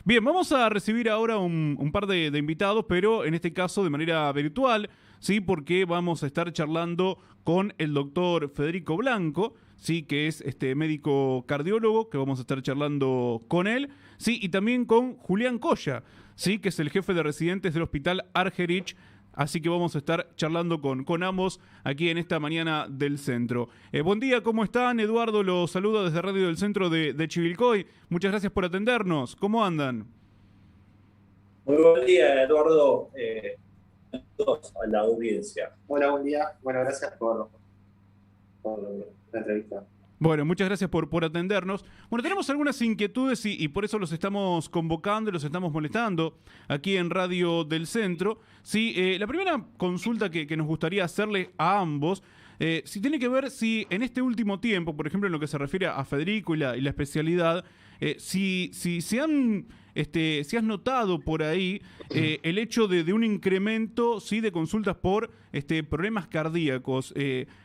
Bien, vamos a recibir ahora un par de invitados, pero en este caso de manera virtual, ¿sí? Porque vamos a estar charlando con el doctor Federico Blanco, ¿sí? Que es médico cardiólogo, que vamos a estar charlando con él, ¿sí? Y también con Julián Coya, ¿sí? Que es el jefe de residentes del Hospital Argerich. Así que vamos a estar charlando con ambos aquí en esta mañana del centro. Buen día, ¿cómo están? Eduardo los saluda desde Radio del Centro de Chivilcoy. Muchas gracias por atendernos. ¿Cómo andan? Muy buen día, Eduardo, a todos, a la audiencia. Hola, buen día. Bueno, gracias por la entrevista. Bueno, muchas gracias por atendernos. Bueno, tenemos algunas inquietudes y por eso los estamos convocando y los estamos molestando aquí en Radio del Centro. Sí, la primera consulta que nos gustaría hacerle a ambos, si tiene que ver si en este último tiempo, por ejemplo, en lo que se refiere a Federico y la especialidad, si has notado por ahí el hecho de un incremento, sí, de consultas por problemas cardíacos.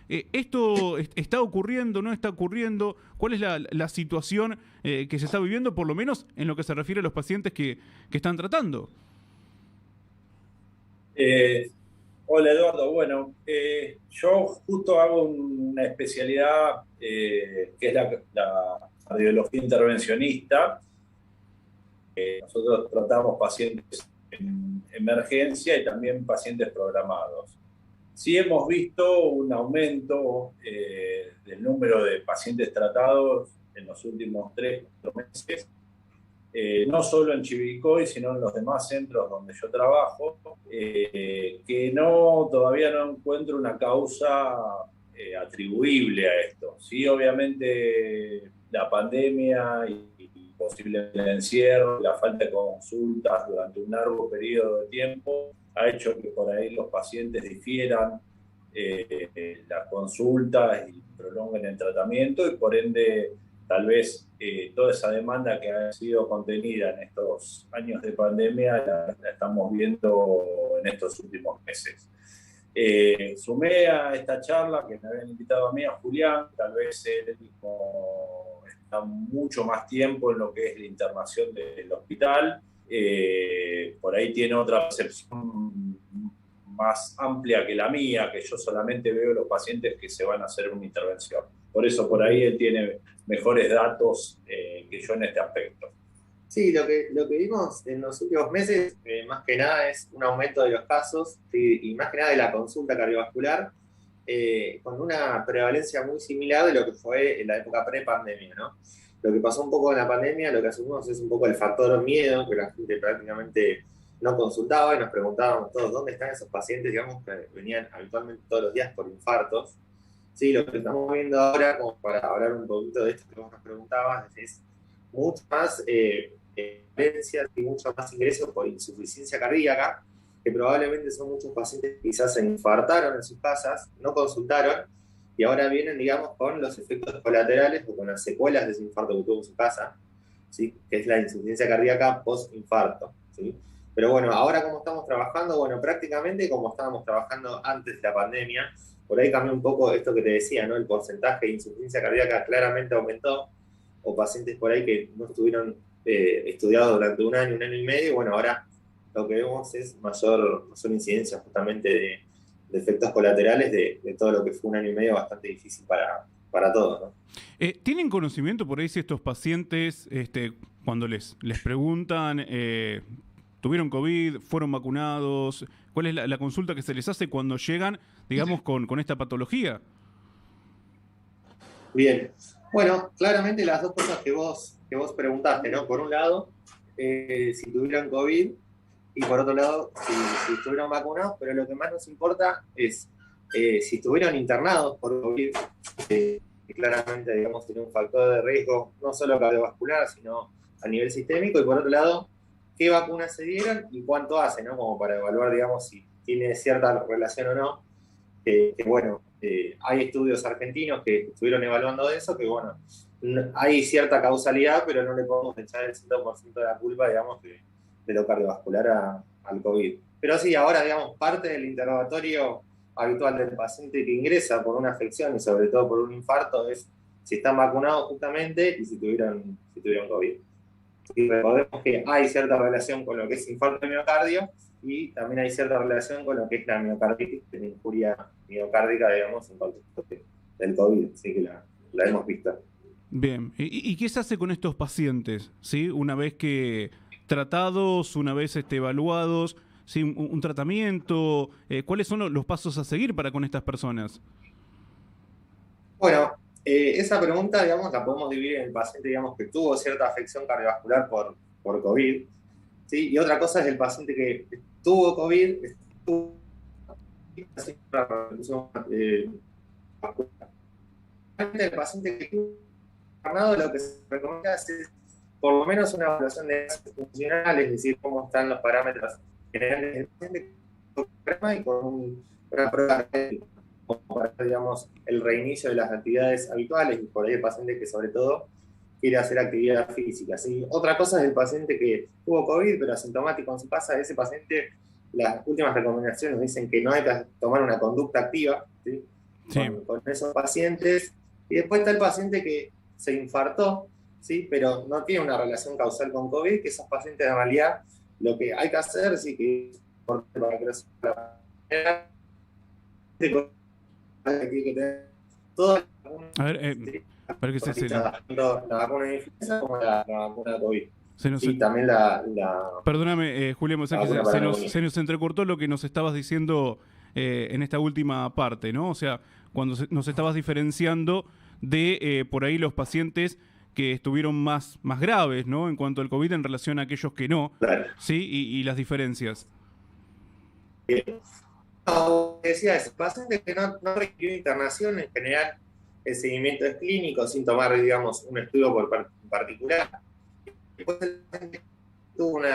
¿Esto está ocurriendo, no está ocurriendo? ¿Cuál es la situación que se está viviendo, por lo menos en lo que se refiere a los pacientes que están tratando? Hola, Eduardo. Bueno, yo justo hago una especialidad que es la cardiología intervencionista. Nosotros tratamos pacientes en emergencia y también pacientes programados. Sí hemos visto un aumento del número de pacientes tratados en los últimos 3-4 meses, no solo en Chivilcoy, sino en los demás centros donde yo trabajo, que todavía no encuentro una causa atribuible a esto. Sí, obviamente la pandemia y posible encierro, la falta de consultas durante un largo periodo de tiempo ha hecho que por ahí los pacientes difieran las consultas y prolonguen el tratamiento y por ende tal vez toda esa demanda que ha sido contenida en estos años de pandemia la estamos viendo en estos últimos meses. Sumé a esta charla que me habían invitado a mí, a Julián, tal vez él mismo está mucho más tiempo en lo que es la internación del hospital, por ahí tiene otra percepción más amplia que la mía, que yo solamente veo los pacientes que se van a hacer una intervención. Por eso por ahí él tiene mejores datos que yo en este aspecto. Sí, lo que vimos en los últimos meses, más que nada, es un aumento de los casos, sí, y más que nada de la consulta cardiovascular, con una prevalencia muy similar de lo que fue en la época pre-pandemia, ¿no? Lo que pasó un poco en la pandemia, lo que asumimos es un poco el factor miedo, que la gente prácticamente no consultaba y nos preguntábamos todos dónde están esos pacientes, digamos, que venían habitualmente todos los días por infartos. Sí, lo que estamos viendo ahora, como para hablar un poquito de esto que vos nos preguntabas, es mucho más valencias y mucho más ingresos por insuficiencia cardíaca, que probablemente son muchos pacientes que quizás se infartaron en sus casas, no consultaron, y ahora vienen, digamos, con los efectos colaterales o con las secuelas de ese infarto que tuvo en su casa, ¿sí? Que es la insuficiencia cardíaca post-infarto, ¿sí? Pero bueno, ahora como estamos trabajando, bueno, prácticamente como estábamos trabajando antes de la pandemia, por ahí cambió un poco esto que te decía, ¿no? El porcentaje de insuficiencia cardíaca claramente aumentó, o pacientes por ahí que no estuvieron estudiados durante un año y medio, y bueno, ahora lo que vemos es mayor incidencia justamente de efectos colaterales de todo lo que fue un año y medio bastante difícil para todos, ¿no? ¿Tienen conocimiento por ahí si estos pacientes, cuando les preguntan, tuvieron COVID, fueron vacunados? ¿Cuál es la consulta que se les hace cuando llegan, digamos, con esta patología? Bien. Bueno, claramente las dos cosas que vos preguntaste, ¿no? Por un lado, si tuvieron COVID y por otro lado, si estuvieron vacunados, pero lo que más nos importa es si estuvieron internados por COVID, que claramente, digamos, tiene un factor de riesgo no solo cardiovascular, sino a nivel sistémico, y por otro lado, qué vacunas se dieron y cuánto hace, ¿no? Como para evaluar, digamos, si tiene cierta relación o no. Bueno, hay estudios argentinos que estuvieron evaluando eso, que bueno, hay cierta causalidad, pero no le podemos echar el 100% de la culpa, digamos, de lo cardiovascular al COVID. Pero sí, ahora, digamos, parte del interrogatorio habitual del paciente que ingresa por una afección y sobre todo por un infarto es si están vacunados justamente y si tuvieron COVID. Y recordemos que hay cierta relación con lo que es infarto de miocardio y también hay cierta relación con lo que es la miocarditis, la injuria miocárdica, digamos, en contexto del COVID, así que la hemos visto. Bien, ¿y qué se hace con estos pacientes? ¿Sí? Una vez que tratados, una vez evaluados, ¿sí? Un tratamiento, ¿cuáles son los pasos a seguir para con estas personas? Bueno, esa pregunta, digamos, la podemos dividir en el paciente, digamos, que tuvo cierta afección cardiovascular por COVID, ¿sí? Y otra cosa es el paciente que tuvo COVID, estuvo una repercusión vascular. El paciente que tuvo internado, lo que se recomienda es por lo menos una evaluación de gases funcionales, es decir, cómo están los parámetros generales del paciente y con una prueba para, digamos, el reinicio de las actividades habituales, y por ahí el paciente que sobre todo quiere hacer actividad física, ¿sí? Otra cosa es el paciente que tuvo COVID pero asintomático en su casa. Ese paciente, las últimas recomendaciones dicen que no hay que tomar una conducta activa, ¿sí? Sí. Con esos pacientes. Y después está el paciente que se infartó, ¿sí? Pero no tiene una relación causal con COVID, que esos pacientes en realidad lo que hay que hacer, sí, que es importante para que todo. A ver, para que la vacuna de influenza como la vacuna de COVID. Sí, también Perdóname, Julián, se nos entrecortó lo que nos estabas diciendo en esta última parte, ¿no? O sea, cuando nos estabas diferenciando de por ahí los pacientes que estuvieron más graves, ¿no? En cuanto al COVID en relación a aquellos que no, claro. ¿Sí? Y las diferencias. Decía, ese paciente que no requirió internación, en general el seguimiento es clínico, sin tomar, digamos, un estudio particular. Después el paciente tuvo un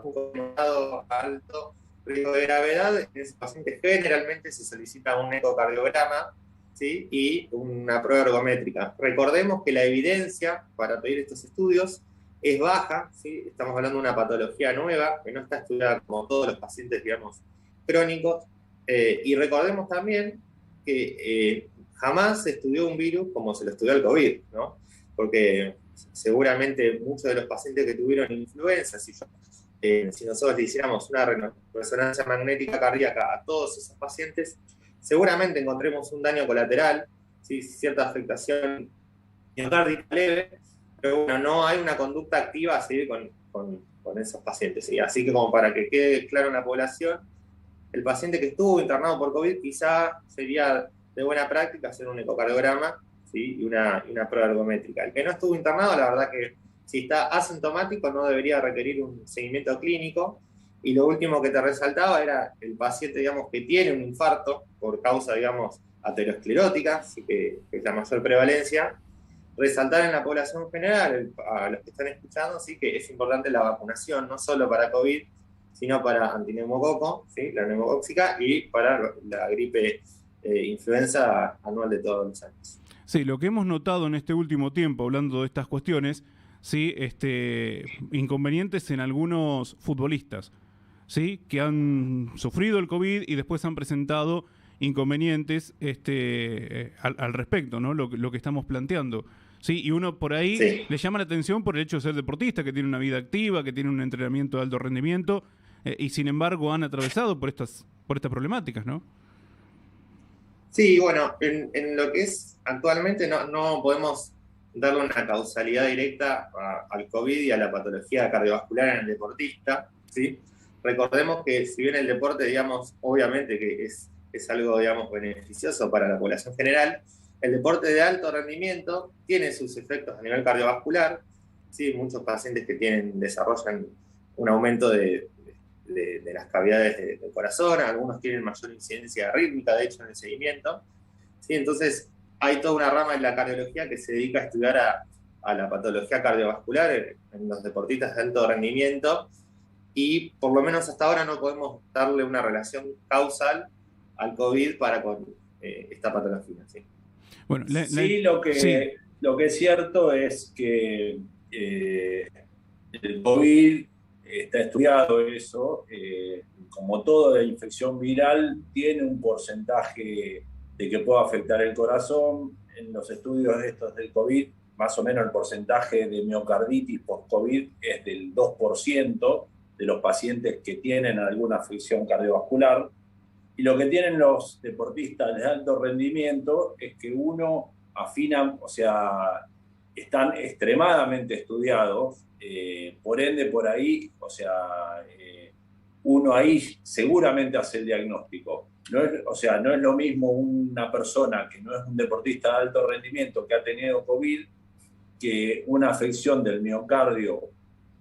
condenado alto riesgo de gravedad. En ese paciente generalmente se solicita un ecocardiograma, ¿sí? Y una prueba ergométrica. Recordemos que la evidencia para pedir estos estudios es baja, ¿sí? Estamos hablando de una patología nueva que no está estudiada como todos los pacientes, digamos, crónicos. Y recordemos también que jamás se estudió un virus como se lo estudió el COVID, ¿no? Porque seguramente muchos de los pacientes que tuvieron influenza, si nosotros le hiciéramos una resonancia magnética cardíaca a todos esos pacientes, seguramente encontremos un daño colateral, ¿sí? Cierta afectación miocárdica leve, pero bueno, no hay una conducta activa a seguir con esos pacientes, ¿sí? Así que como para que quede claro en la población, el paciente que estuvo internado por COVID quizá sería de buena práctica hacer un ecocardiograma, ¿sí? y una prueba ergométrica. El que no estuvo internado, la verdad que si está asintomático no debería requerir un seguimiento clínico. Y lo último que te resaltaba era el paciente, digamos, que tiene un infarto por causa, digamos, aterosclerótica, así que es la mayor prevalencia. Resaltar en la población general, a los que están escuchando, sí, que es importante la vacunación, no solo para COVID, sino para antineumococo, ¿sí? La neumocóxica, y para la gripe influenza anual de todos los años. Sí, lo que hemos notado en este último tiempo, hablando de estas cuestiones, sí, inconvenientes en algunos futbolistas, ¿sí? Que han sufrido el COVID y después han presentado inconvenientes al respecto, ¿no? Lo que estamos planteando. Sí, y uno por ahí le llama la atención por el hecho de ser deportista, que tiene una vida activa, que tiene un entrenamiento de alto rendimiento, y sin embargo han atravesado por estas problemáticas, ¿no? Sí, bueno, en lo que es actualmente no podemos darle una causalidad directa al COVID y a la patología cardiovascular en el deportista, ¿sí? Recordemos que si bien el deporte, digamos, obviamente que es algo, digamos, beneficioso para la población general, el deporte de alto rendimiento tiene sus efectos a nivel cardiovascular, ¿sí? Muchos pacientes que desarrollan un aumento de las cavidades del corazón, algunos tienen mayor incidencia rítmica, de hecho, en el seguimiento, ¿sí? Entonces, hay toda una rama en la cardiología que se dedica a estudiar a la patología cardiovascular en los deportistas de alto rendimiento, y por lo menos hasta ahora no podemos darle una relación causal al COVID para con esta patología, ¿sí? Bueno, lo que es cierto es que el COVID está estudiado eso, como toda infección viral tiene un porcentaje de que pueda afectar el corazón. En los estudios de estos del COVID más o menos el porcentaje de miocarditis post-COVID es del 2% de los pacientes que tienen alguna afección cardiovascular. Y lo que tienen los deportistas de alto rendimiento es que uno afina, o sea, están extremadamente estudiados, por ende, por ahí, o sea, uno ahí seguramente hace el diagnóstico. No es, o sea, no es lo mismo una persona que no es un deportista de alto rendimiento que ha tenido COVID, que una afección del miocardio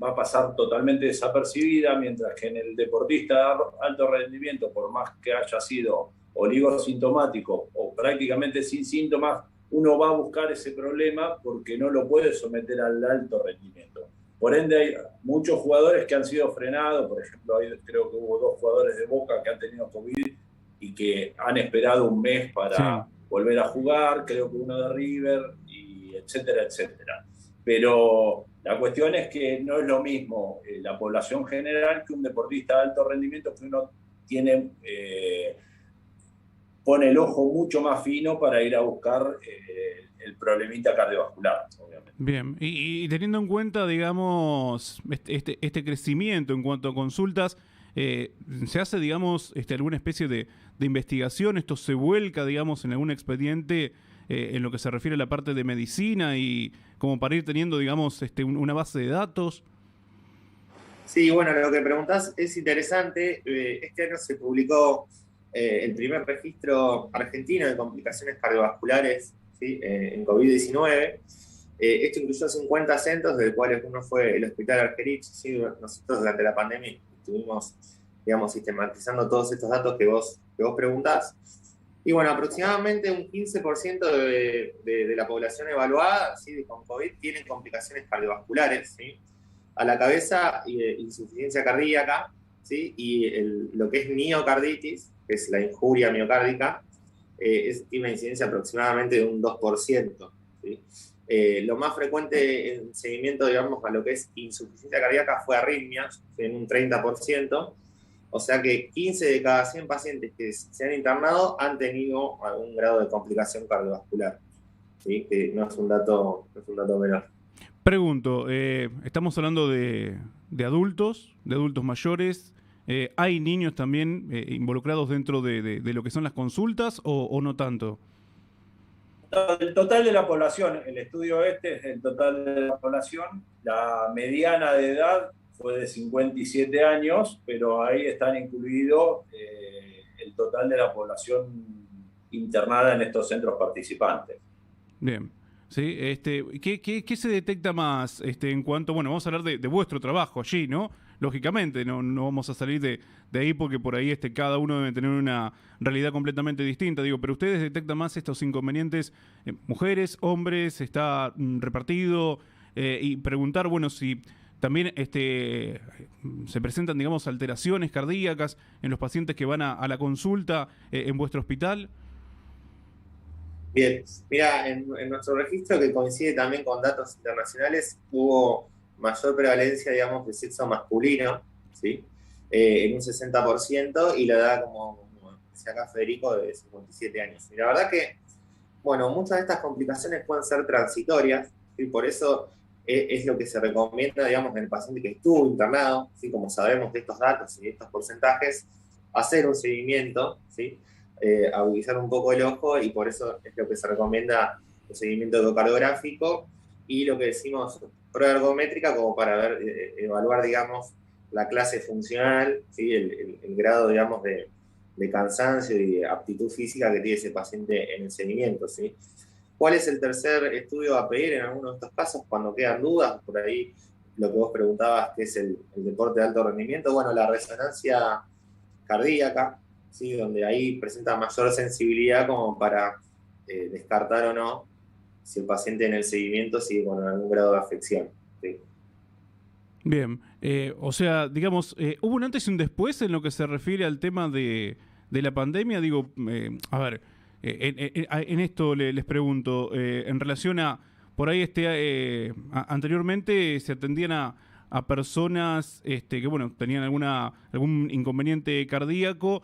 va a pasar totalmente desapercibida, mientras que en el deportista de alto rendimiento, por más que haya sido oligosintomático o prácticamente sin síntomas, uno va a buscar ese problema porque no lo puede someter al alto rendimiento. Por ende, hay muchos jugadores que han sido frenados. Por ejemplo, creo que hubo 2 jugadores de Boca que han tenido COVID y que han esperado un mes para volver a jugar, creo que uno de River, y etcétera, etcétera. Pero la cuestión es que no es lo mismo la población general que un deportista de alto rendimiento, que uno tiene, pone el ojo mucho más fino para ir a buscar el problemita cardiovascular, obviamente. Bien, y teniendo en cuenta, digamos, este crecimiento en cuanto a consultas, ¿se hace, digamos, alguna especie de investigación? ¿Esto se vuelca, digamos, en algún expediente en lo que se refiere a la parte de medicina y como para ir teniendo, digamos, una base de datos? Sí, bueno, lo que preguntás es interesante. Este año se publicó el primer registro argentino de complicaciones cardiovasculares, ¿sí? En COVID-19. Esto incluyó 50 centros, del cual uno fue el Hospital Argerich. ¿Sí? Nosotros durante la pandemia estuvimos, digamos, sistematizando todos estos datos que vos preguntás. Y bueno, aproximadamente un 15% de la población evaluada, ¿sí?, con COVID tienen complicaciones cardiovasculares, ¿sí? A la cabeza, insuficiencia cardíaca, ¿sí? Y lo que es miocarditis, que es la injuria miocárdica, tiene una incidencia aproximadamente de un 2%, ¿sí? Lo más frecuente en seguimiento, digamos, a lo que es insuficiencia cardíaca fue arritmias, en un 30%. O sea que 15 de cada 100 pacientes que se han internado han tenido algún grado de complicación cardiovascular, ¿sí? Que no es un dato menor. Pregunto, estamos hablando de adultos mayores. ¿Hay niños también involucrados dentro de lo que son las consultas o no tanto? El total de la población, el estudio es el total de la población. La mediana de edad fue de 57 años, pero ahí están incluidos el total de la población internada en estos centros participantes. Bien. Sí, ¿qué se detecta más en cuanto, bueno, vamos a hablar de vuestro trabajo allí, ¿no? Lógicamente, no vamos a salir de ahí porque por ahí cada uno debe tener una realidad completamente distinta, digo, pero ustedes detectan más estos inconvenientes, mujeres, hombres, está repartido, y preguntar, bueno, si también se presentan, digamos, alteraciones cardíacas en los pacientes que van a la consulta en vuestro hospital. Bien, mira, en nuestro registro, que coincide también con datos internacionales, hubo mayor prevalencia, digamos, de sexo masculino, ¿sí? En un 60%, y la edad, como decía acá Federico, de 57 años. Y la verdad que, bueno, muchas de estas complicaciones pueden ser transitorias, y por eso es lo que se recomienda, digamos, en el paciente que estuvo internado, ¿sí? Como sabemos de estos datos y de estos porcentajes, hacer un seguimiento, ¿sí? Agudizar un poco el ojo, y por eso es lo que se recomienda el seguimiento ecocardiográfico y lo que decimos prueba ergométrica, como para evaluar, digamos, la clase funcional, ¿sí? el grado, digamos, de cansancio y de aptitud física que tiene ese paciente en el seguimiento, ¿sí? ¿Cuál es el tercer estudio a pedir en alguno de estos casos cuando quedan dudas? Por ahí lo que vos preguntabas, que es el deporte de alto rendimiento. Bueno, la resonancia cardíaca, ¿sí? Donde ahí presenta mayor sensibilidad como para descartar o no si el paciente en el seguimiento sigue con algún grado de afección, ¿sí? Bien, o sea, digamos, ¿hubo un antes y un después en lo que se refiere al tema de la pandemia? Digo, a ver, en esto les pregunto, en relación a, por ahí anteriormente se atendían a personas que, bueno, tenían algún inconveniente cardíaco.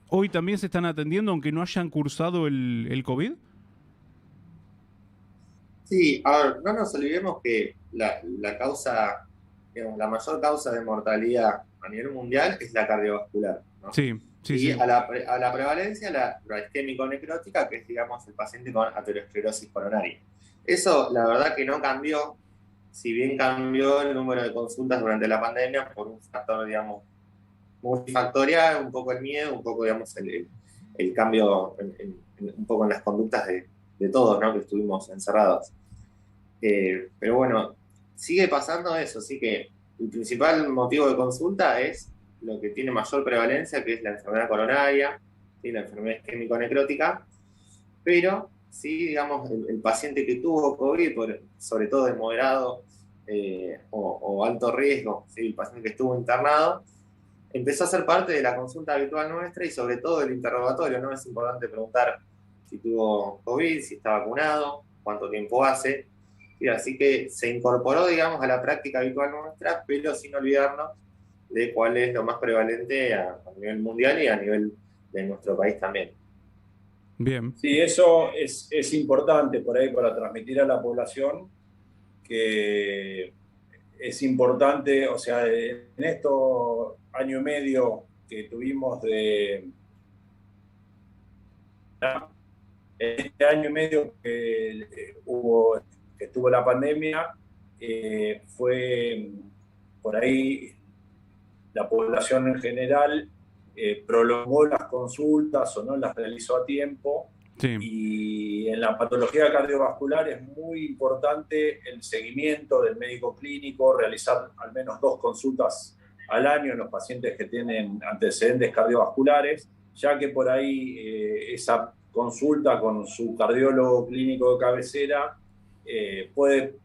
¿Hoy también se están atendiendo aunque no hayan cursado el COVID? Sí, a ver, no nos olvidemos que la causa, digamos, la mayor causa de mortalidad a nivel mundial es la cardiovascular, ¿no? Sí, sí, Y sí. a la prevalencia, la isquémico-necrótica, que es, digamos, el paciente con aterosclerosis coronaria. Eso, la verdad que no cambió, si bien cambió el número de consultas durante la pandemia por un factor, digamos, multifactorial, un poco el miedo, un poco, digamos, el cambio un poco en las conductas de todos, ¿no? Que estuvimos encerrados. Pero bueno, sigue pasando eso, así que el principal motivo de consulta es lo que tiene mayor prevalencia, que es la enfermedad coronaria, ¿sí? La enfermedad isquémico-necrótica, pero sí, digamos, el paciente que tuvo COVID, sobre todo de moderado o alto riesgo, ¿sí? El paciente que estuvo internado, empezó a ser parte de la consulta habitual nuestra y sobre todo el interrogatorio, ¿no? Es importante preguntar si tuvo COVID, si está vacunado, cuánto tiempo hace. Y así que se incorporó, digamos, a la práctica habitual nuestra, pero sin olvidarnos de cuál es lo más prevalente a nivel mundial y a nivel de nuestro país también. Bien. Sí, eso es importante por ahí para transmitir a la población que es importante, o sea, en estos año y medio que tuvimos este año y medio que estuvo la pandemia, fue por ahí la población en general prolongó las consultas o no las realizó a tiempo. Sí. Y en la patología cardiovascular es muy importante el seguimiento del médico clínico, realizar al menos 2 consultas al año en los pacientes que tienen antecedentes cardiovasculares, ya que por ahí esa consulta con su cardiólogo clínico de cabecera puede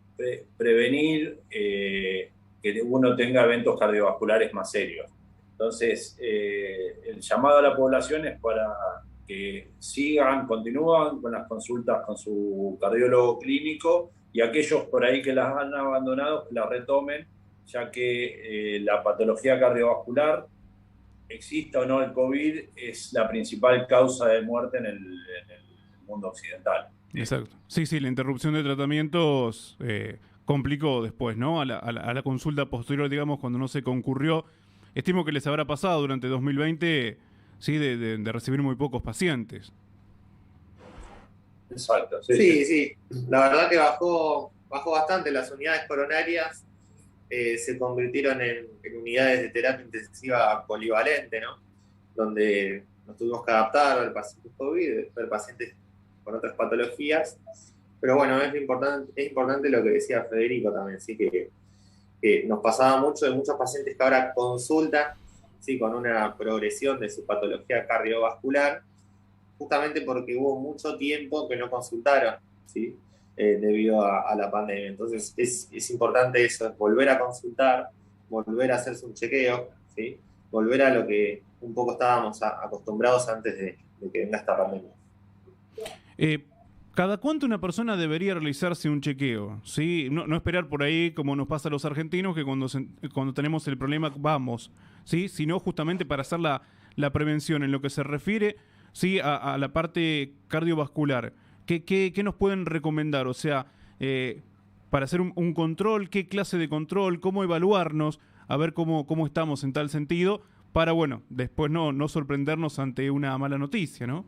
prevenir que uno tenga eventos cardiovasculares más serios. Entonces, el llamado a la población es para que continúan con las consultas con su cardiólogo clínico y aquellos por ahí que las han abandonado, que las retomen, ya que la patología cardiovascular, exista o no el COVID, es la principal causa de muerte en el mundo occidental. Exacto. Sí, sí, la interrupción de tratamientos complicó después, ¿no? A la consulta posterior, digamos, cuando no se concurrió. Estimo que les habrá pasado durante 2020, sí, de recibir muy pocos pacientes. Exacto, sí, Sí, sí. sí. La verdad que bajó bastante. Las unidades coronarias se convirtieron en unidades de terapia intensiva polivalente, ¿no? Donde nos tuvimos que adaptar al paciente COVID, al pacientes con otras patologías. Pero bueno, es importante lo que decía Federico también, sí, que nos pasaba mucho de muchos pacientes que ahora consultan, sí, con una progresión de su patología cardiovascular, justamente porque hubo mucho tiempo que no consultaron, ¿sí? Debido a la pandemia. Entonces es importante eso, es volver a consultar, volver a hacerse un chequeo, ¿sí? Volver a lo que un poco estábamos acostumbrados antes de que venga esta pandemia. ¿Cada cuánto una persona debería realizarse un chequeo? ¿Sí? No esperar por ahí, como nos pasa a los argentinos, que cuando tenemos el problema vamos, ¿sí? Sino justamente para hacer la prevención en lo que se refiere, ¿sí? a la parte cardiovascular. ¿Qué nos pueden recomendar? O sea, para hacer un control, ¿qué clase de control? ¿Cómo evaluarnos? A ver cómo estamos en tal sentido, para, bueno, después no sorprendernos ante una mala noticia, ¿no?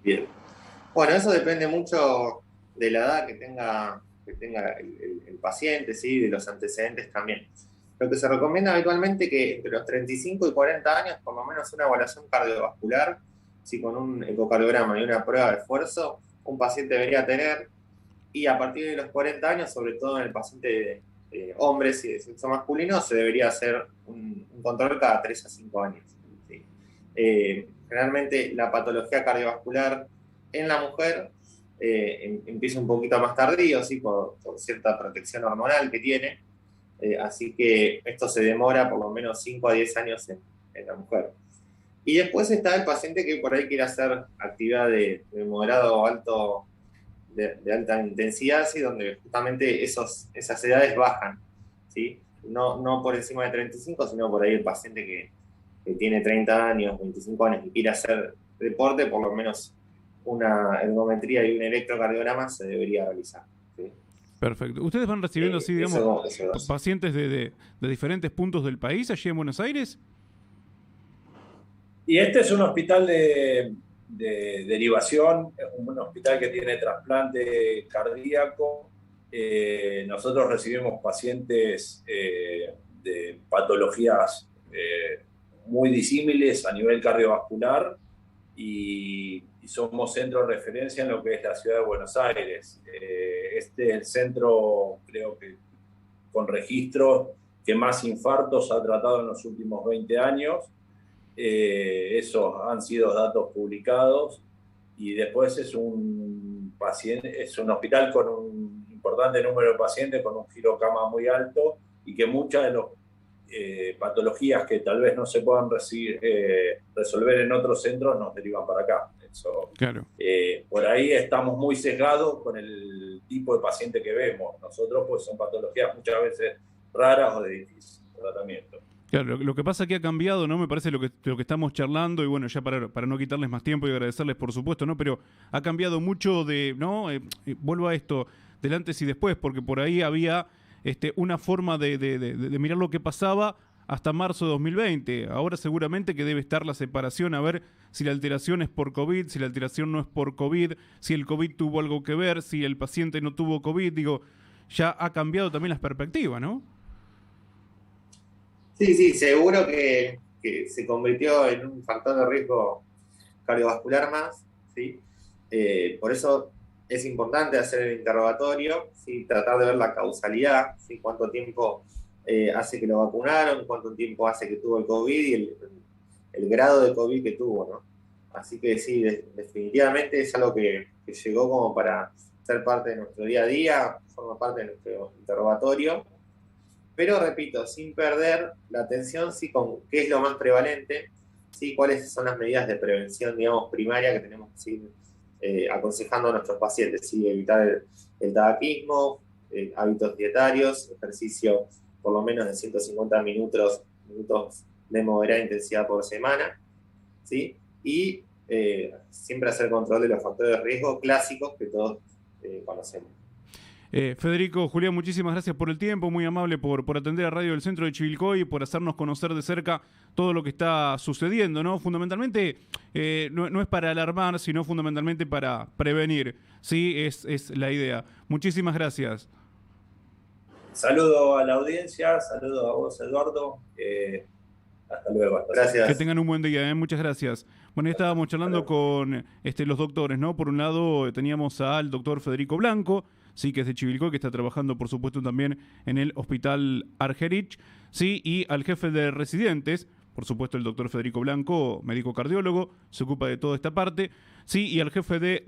Bien. Bueno, eso depende mucho de la edad que tenga el paciente, ¿sí? De los antecedentes también. Lo que se recomienda habitualmente es que entre los 35 y 40 años, por lo menos una evaluación cardiovascular, ¿sí? Con un ecocardiograma y una prueba de esfuerzo, un paciente debería tener, y a partir de los 40 años, sobre todo en el paciente de hombres y de sexo masculino, se debería hacer un control cada 3 a 5 años, ¿sí? Generalmente la patología cardiovascular en la mujer empieza un poquito más tardío, ¿sí? por cierta protección hormonal que tiene, así que esto se demora por lo menos 5 a 10 años en la mujer. Y después está el paciente que por ahí quiere hacer actividad de moderado o alto, de alta intensidad, ¿sí? Donde justamente esas edades bajan, ¿sí? No por encima de 35, sino por ahí el paciente que tiene 30 años, 25 años y quiere hacer deporte, por lo menos una ergometría y un electrocardiograma se debería realizar. ¿Sí? Perfecto. ¿Ustedes van recibiendo así, digamos, eso. pacientes de diferentes puntos del país allí en Buenos Aires? Y este es un hospital de derivación, es un hospital que tiene trasplante cardíaco. Nosotros recibimos pacientes de patologías muy disímiles a nivel cardiovascular y somos centro de referencia en lo que es la ciudad de Buenos Aires. Este es el centro, creo que con registro, que más infartos ha tratado en los últimos 20 años. Esos han sido datos publicados y después es un hospital con un importante número de pacientes con un giro cama muy alto y que muchas de las patologías que tal vez no se puedan resolver en otros centros nos derivan para acá. Eso, claro. Por ahí estamos muy sesgados con el tipo de paciente que vemos. Nosotros pues son patologías muchas veces raras o de difícil tratamiento. Claro, lo que pasa que ha cambiado, ¿no? Me parece lo que estamos charlando, y bueno, ya para no quitarles más tiempo y agradecerles, por supuesto, ¿no? Pero ha cambiado mucho ¿no? Vuelvo a esto, del antes y después, porque por ahí había una forma de mirar lo que pasaba hasta marzo de 2020. Ahora seguramente que debe estar la separación, a ver si la alteración es por COVID, si la alteración no es por COVID, si el COVID tuvo algo que ver, si el paciente no tuvo COVID. Digo, ya ha cambiado también las perspectivas, ¿no? Sí, seguro que se convirtió en un factor de riesgo cardiovascular más, ¿sí? Por eso es importante hacer el interrogatorio, ¿sí? Tratar de ver la causalidad, ¿sí? Cuánto tiempo hace que lo vacunaron, cuánto tiempo hace que tuvo el COVID y el grado de COVID que tuvo, ¿no? Así que sí, definitivamente es algo que llegó como para ser parte de nuestro día a día, forma parte de nuestro interrogatorio. Pero repito, sin perder la atención, sí, con qué es lo más prevalente, sí, cuáles son las medidas de prevención, digamos, primaria que tenemos que seguir aconsejando a nuestros pacientes, sí, evitar el tabaquismo, hábitos dietarios, ejercicio por lo menos de 150 minutos de moderada intensidad por semana, sí, y siempre hacer control de los factores de riesgo clásicos que todos conocemos. Federico, Julián, muchísimas gracias por el tiempo, muy amable por atender a Radio del Centro de Chivilcoy y por hacernos conocer de cerca todo lo que está sucediendo, ¿no? Fundamentalmente, no es para alarmar, sino fundamentalmente para prevenir, ¿sí? Es la idea. Muchísimas gracias. Saludo a la audiencia, saludo a vos, Eduardo. Hasta luego. Gracias. Que tengan un buen día, muchas gracias. Bueno, estábamos charlando con los doctores, ¿no? Por un lado teníamos al doctor Federico Blanco, sí, que es de Chivilcoy, que está trabajando, por supuesto, también en el Hospital Argerich, sí, y al jefe de residentes, por supuesto, el doctor Federico Blanco, médico cardiólogo, se ocupa de toda esta parte, sí, y al jefe de